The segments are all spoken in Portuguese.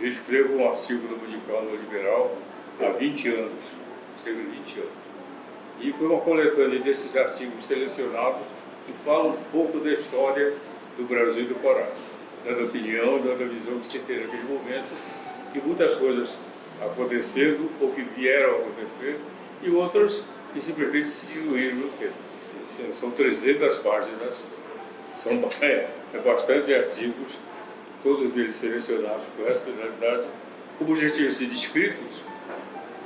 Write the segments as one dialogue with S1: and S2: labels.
S1: Eu escrevo um artigo no Musical no Liberal há 20 anos, cerca de 20 anos. E foi uma coletânea desses artigos selecionados que falam um pouco da história do Brasil e do Pará, dando opinião, dando a visão que se tem naquele momento, e muitas coisas acontecendo ou que vieram a acontecer, e outras que simplesmente se diluíram no tempo. São 300 páginas, são bastante artigos, todos eles selecionados com essa finalidade, com o objetivo de ser descritos.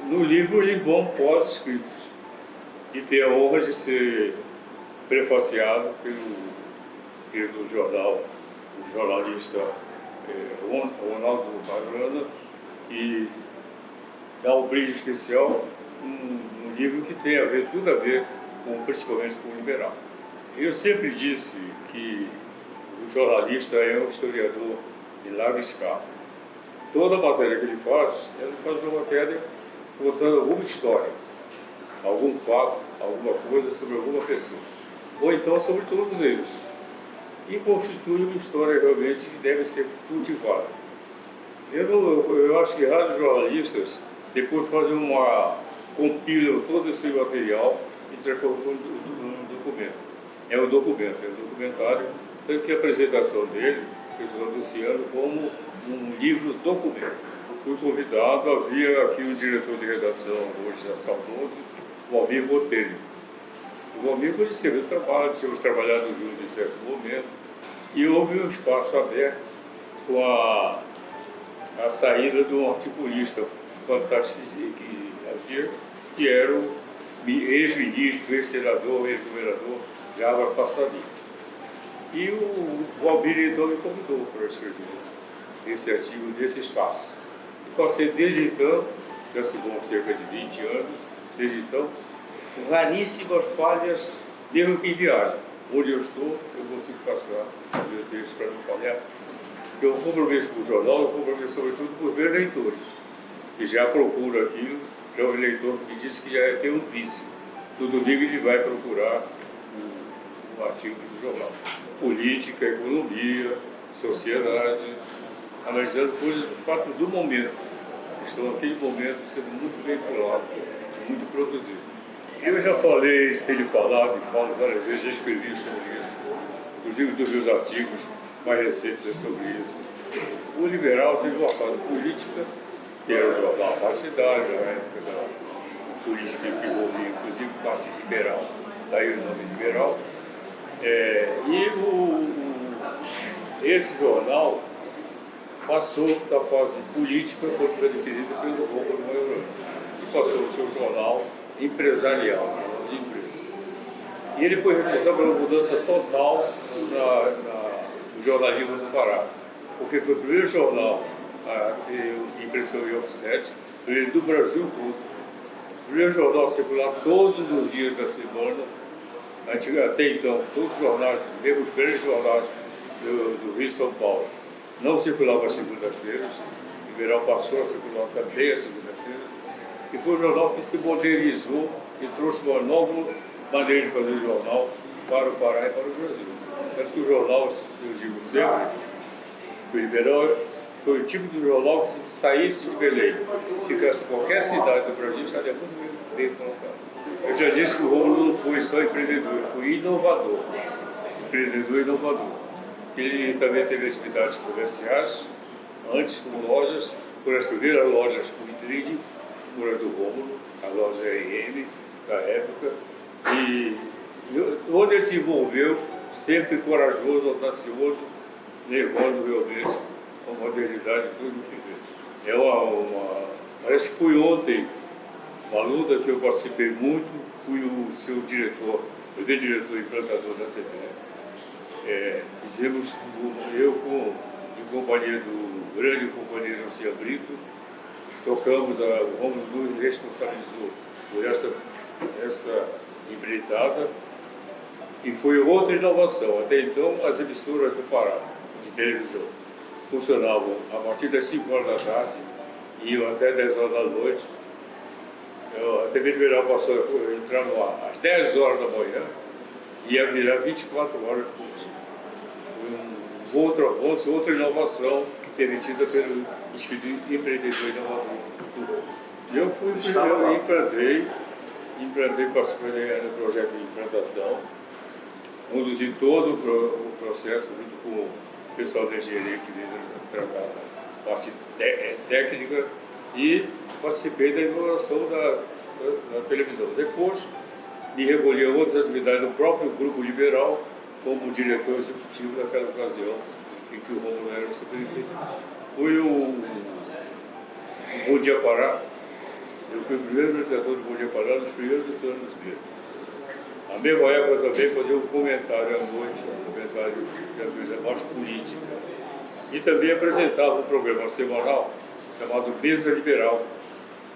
S1: No livro eles vão pós-escritos e tem a honra de ser prefaciado pelo jornal, o jornalista Ronaldo Barana, que dá um brilho especial num livro que tem tudo a ver principalmente com o liberal. Eu sempre disse que o jornalista é um historiador em larga escala. Toda matéria que ele faz uma matéria contando alguma história, algum fato, alguma coisa sobre alguma pessoa, ou então sobre todos eles. E constitui uma história realmente que deve ser cultivada. Eu acho que vários jornalistas depois compilam todo esse material e transformam num documento. É um documentário, tanto que a apresentação dele, eu estou anunciando como um livro documento. Fui convidado, havia aqui um diretor de redação, hoje já saudoso, o Almir Botelho. O Almir conhecia meu trabalho, tínhamos trabalhado juntos em certo momento, e houve um espaço aberto com a saída de um articulista fantástico que havia, que era o ex-ministro, ex-senador, ex-governador Java Passarinho. E o Almir então me convidou para escrever esse artigo nesse espaço. E passei desde então, já se vão cerca de 20 anos, desde então, com raríssimas falhas, mesmo que em viagem. Onde eu estou, eu consigo passar o meu texto para não falhar. Porque eu comprometo com o jornal, eu comprometo sobretudo por ver leitores, que já procuram aquilo, já é um leitor que disse que já tem um vício. No domingo ele vai procurar o artigo do jornal. Política, economia, sociedade, analisando coisas, fatos do momento, que estão naquele momento sendo muito veiculados, muito produzidos. Eu já falei, tenho falado e falo várias vezes, já escrevi sobre isso, inclusive dos meus artigos mais recentes é sobre isso. O Liberal teve uma fase política, que era o jornal partidário, na época da política que envolvia inclusive o Partido Liberal, daí o nome Liberal. Esse jornal passou da fase política quando foi adquirido pelo Rômulo Maiorana e passou a ser um jornal empresarial, de empresa. E ele foi responsável pela mudança total no jornalismo do Pará, porque foi o primeiro jornal a ter impressão em offset, primeiro do Brasil todo, o primeiro jornal a circular todos os dias da semana. Até então, todos os jornais, mesmo os grandes jornais do Rio e São Paulo, não circulavam às segundas-feiras. O Liberal passou a circular também às segundas-feiras. E foi um jornal que se modernizou e trouxe uma nova maneira de fazer jornal para o Pará e para o Brasil. Tanto que o jornal, eu digo sempre, o Liberal foi o tipo de jornal que, se saísse de Belém, ficasse em qualquer cidade do Brasil, estaria muito bem colocado. Eu já disse que o Rômulo não foi só empreendedor, ele foi inovador. Empreendedor e inovador. Ele também teve atividades comerciais, antes com lojas, foram as primeiras lojas com vitrine, como a do Rômulo, a loja RM da época, e onde ele se envolveu, sempre corajoso, audacioso, levando realmente a modernidade de tudo que fez. Parece que foi ontem, uma luta que eu participei muito, fui o seu diretor, primeiro diretor implantador da TV. Fizemos, em companhia do grande companheiro Lucian Brito, tocamos, o Rômulo nos responsabilizou por essa empreitada, e foi outra inovação. Até então, as emissoras do Pará, de televisão, funcionavam a partir das 5 horas da tarde e iam até 10 horas da noite. A TV Liberal passou a entrar no ar às 10 horas da manhã e ia virar 24 horas por dia. Um outro avanço, outra inovação permitida pelo Instituto Empreendedor Inovador. E eu fui, implantei, participei do projeto de implantação, conduzi todo o processo junto com o pessoal da engenharia que veio tratar a parte técnica e participei da elaboração da televisão. Depois, me recolhi a outras atividades do próprio Grupo Liberal como diretor executivo naquela ocasião em que o Rômulo era o superintendente. Fui o Bom Dia Pará. Eu fui o primeiro apresentador do Bom Dia Pará nos primeiros anos dele. Na mesma época também fazia um comentário à noite, um comentário de coisa mais política. E também apresentava um programa semanal chamado Mesa Liberal,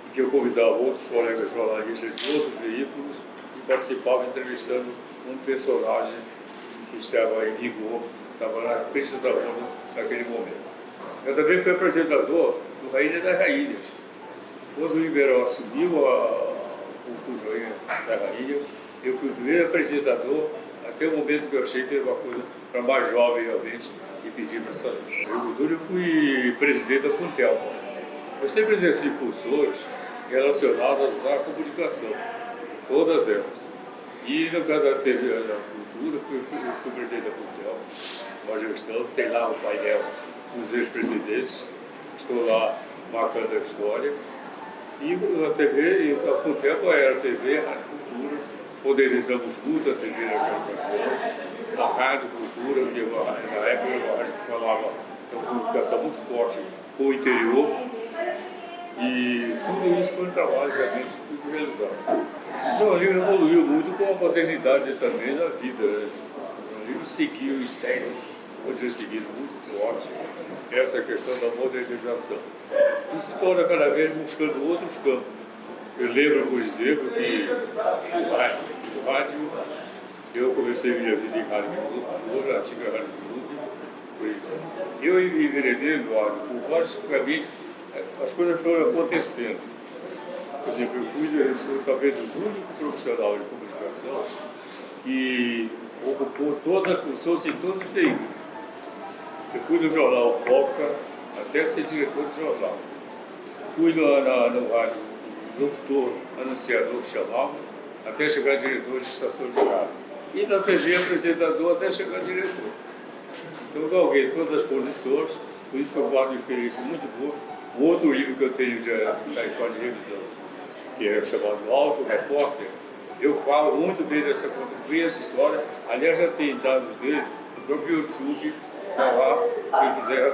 S1: em que eu convidava outros colegas jornalistas de outros veículos e participava entrevistando um personagem que estava em vigor, estava na frente da onda naquele momento. Eu também fui apresentador do Rainha das Rainhas. Quando o Liberal assumiu o concurso das Rainhas, eu fui o primeiro apresentador, até o momento que eu achei que era uma coisa para mais jovem realmente, e pedi para sair. Na agricultura eu fui presidente da Funtel. Eu sempre exerci funções relacionadas à comunicação, todas elas. E no caso da TV da Cultura, eu fui presidente da Funtel, uma gestão, tem lá o painel dos ex-presidentes, estou lá marcando a história. E a TV, a Funtel era a TV, a Rádio Cultura, modernizamos muito a TV naquela ocasião, a Rádio Cultura, na época era uma rádio que falava de uma comunicação muito forte com o interior, e tudo isso foi um trabalho realmente muito realizado. O jornalismo evoluiu muito com a modernidade também da vida. O jornalismo seguiu e segue, poderia seguir muito forte essa questão da modernização. E se torna cada vez buscando outros campos. Eu lembro, por exemplo, que no rádio, eu comecei minha vida em rádio clube, a antiga rádio clube. Eu enveredei, Eduardo, por vários caminhos, as coisas foram acontecendo. Por exemplo, eu sou talvez o único profissional de comunicação que ocupou todas as funções em todos os veículos. Eu fui do jornal Foca até ser diretor de jornal. Fui no rádio locutor, anunciador que chamava, até chegar diretor de estação de rádio. E na TV apresentador até chegar diretor. Então eu galguei todas as posições, por isso eu guardo uma experiência muito boa. O outro livro que eu tenho já está em fase de revisão, que é chamado Auto Repórter, eu falo muito bem dessa contribuição, essa história. Aliás, já tem dados dele no próprio YouTube, está lá, quem quiser,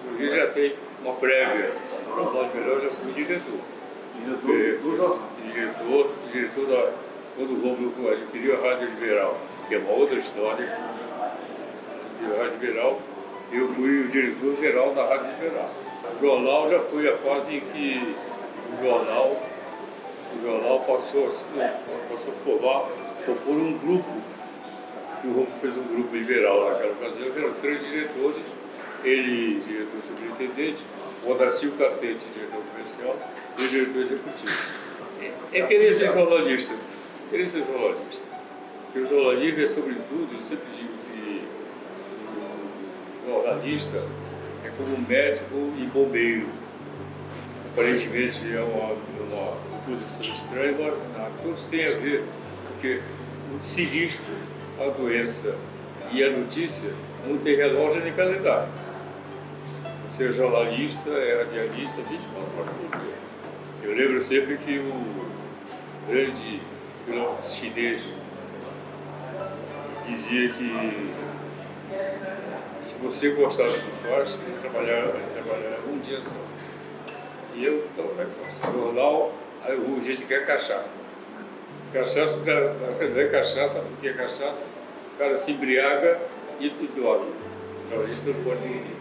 S1: porque já tem uma prévia. Para o modo melhor, eu já fui diretor. Diretor da, quando o Rômulo adquiriu a Rádio Liberal, que é uma outra história. A Rádio Liberal, eu fui o diretor-geral da Rádio Liberal. O jornal já foi a fase em que o jornal passou a formar, propor um grupo, que o Rômulo fez um grupo liberal naquela ocasião, que eram 3 diretores, ele, diretor superintendente, o Odacil Catete, diretor comercial, e o diretor executivo. Querer ser jornalista. Porque o jornalismo é, sobretudo, eu sempre digo que o jornalista é como médico e bombeiro. Aparentemente é uma posição estranha, mas todos têm a ver, porque o sinistro, a doença e a notícia não tem relógio nem calendário. Você é jornalista, é radialista, 24 horas por dia. Eu lembro sempre que o grande filósofo chinês dizia que se você gostar do que faz, tem que trabalhar um dia só. E eu estou no jornal, aí o gente quer cachaça. Cachaça, não é cachaça, porque é cachaça, o cara se embriaga e dorme. O jornalista não pode dormir.